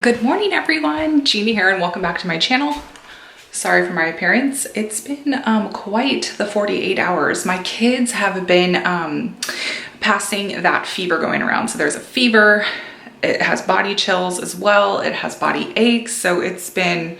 Good morning everyone, Gina here and welcome back to my channel. Sorry for my appearance. It's been quite the 48 hours. My kids have been passing that fever going around. So there's a fever, it has body chills as well, it has body aches. So it's been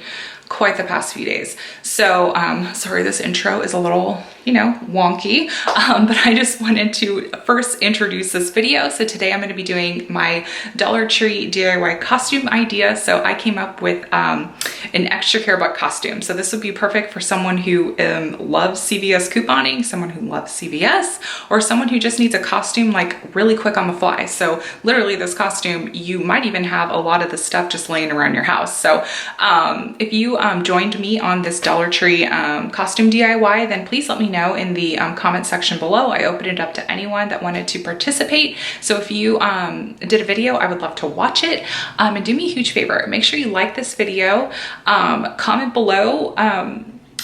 quite the past few days. So sorry this intro is a little, wonky, but I just wanted to first introduce this video. So today I'm going to be doing my Dollar Tree DIY costume idea. So I came up with an ExtraCare buck costume. So this would be perfect for someone who loves CVS couponing, someone who loves CVS, or someone who just needs a costume like really quick on the fly. So literally this costume, you might even have a lot of the stuff just laying around your house. So if you joined me on this Dollar Tree costume DIY, then please let me know in the comment section below. I opened it up to anyone that wanted to participate. So if you did a video, I would love to watch it. And do me a huge favor, make sure you like this video, comment below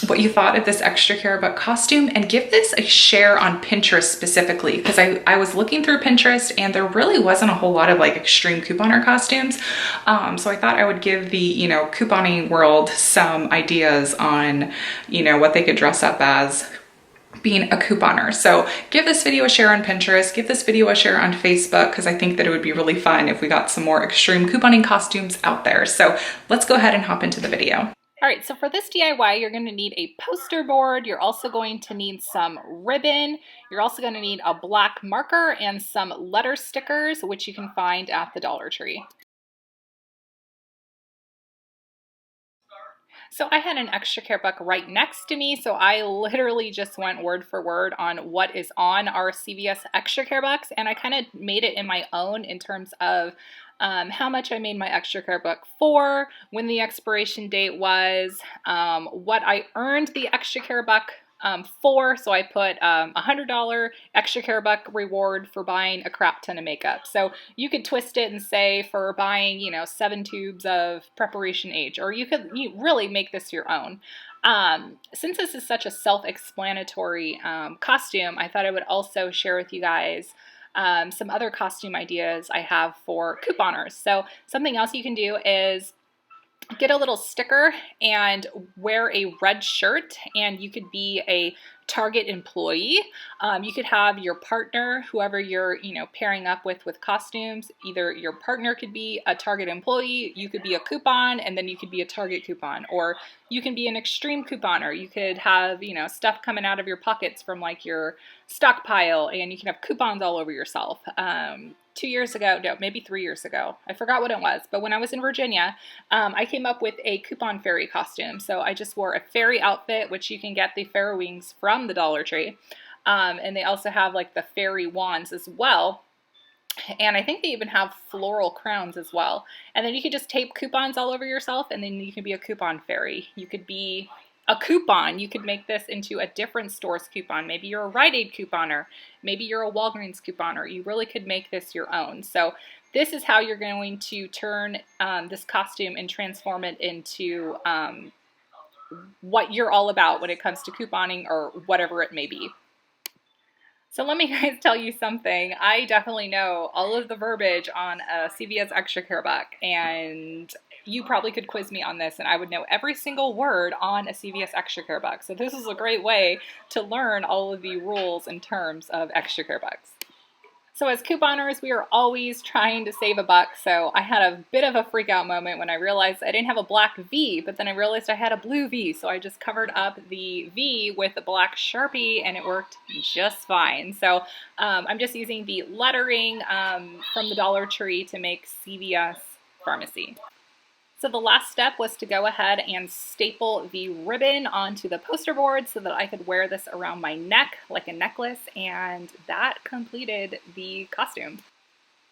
what you thought of this ExtraCare buck costume, and give this a share on Pinterest specifically, because I was looking through Pinterest and there really wasn't a whole lot of like extreme couponer costumes. So I thought I would give the, couponing world some ideas on, what they could dress up as being a couponer. So give this video a share on Pinterest, give this video a share on Facebook, because I think that it would be really fun if we got some more extreme couponing costumes out there. So let's go ahead and hop into the video. All right, so for this DIY, you're going to need a poster board. You're also going to need some ribbon. You're also going to need a black marker and some letter stickers, which you can find at the Dollar Tree. So I had an ExtraCare buck right next to me, so I literally just went word for word on what is on our CVS ExtraCare bucks, and I kind of made it in my own in terms of how much I made my ExtraCare buck for, when the expiration date was, what I earned the ExtraCare buck for. So I put $100 ExtraCare buck reward for buying a crap ton of makeup. So you could twist it and say for buying, 7 tubes of Preparation H, or you really make this your own. Since this is such a self-explanatory costume, I thought I would also share with you guys some other costume ideas I have for couponers. So something else you can do is get a little sticker and wear a red shirt, and you could be a Target employee. You could have your partner, whoever you're, pairing up with costumes. Either your partner could be a Target employee, you could be a coupon, and then you could be a Target coupon, or you can be an extreme couponer. You could have, stuff coming out of your pockets from like your stockpile, and you can have coupons all over yourself. 2 years ago, no, maybe 3 years ago, I forgot what it was, but when I was in Virginia, I came up with a coupon fairy costume. So I just wore a fairy outfit, which you can get the fairy wings from the Dollar Tree. And they also have like the fairy wands as well. And I think they even have floral crowns as well. And then you could just tape coupons all over yourself, and then you can be a coupon fairy. You could be a coupon. You could make this into a different store's coupon. Maybe you're a Rite Aid couponer. Maybe you're a Walgreens couponer. You really could make this your own. So this is how you're going to turn this costume and transform it into what you're all about when it comes to couponing or whatever it may be. So let me guys tell you something. I definitely know all of the verbiage on a CVS ExtraCare buck, and you probably could quiz me on this and I would know every single word on a CVS ExtraCare buck. So this is a great way to learn all of the rules and terms of ExtraCare bucks. So as couponers, we are always trying to save a buck. So I had a bit of a freak out moment when I realized I didn't have a black V, but then I realized I had a blue V. So I just covered up the V with a black Sharpie and it worked just fine. So I'm just using the lettering from the Dollar Tree to make CVS Pharmacy. So the last step was to go ahead and staple the ribbon onto the poster board so that I could wear this around my neck like a necklace, and that completed the costume.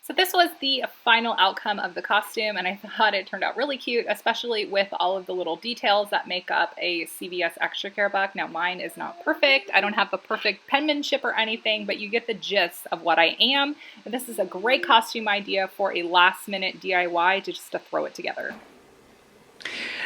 So this was the final outcome of the costume, and I thought it turned out really cute, especially with all of the little details that make up a CVS ExtraCare buck. Now mine is not perfect. I don't have the perfect penmanship or anything, but you get the gist of what I am. And this is a great costume idea for a last minute DIY to throw it together.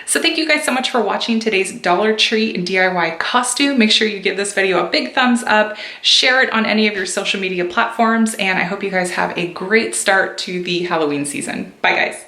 So thank you guys so much for watching today's Dollar Tree DIY costume. Make sure you give this video a big thumbs up, share it on any of your social media platforms, and I hope you guys have a great start to the Halloween season. Bye guys.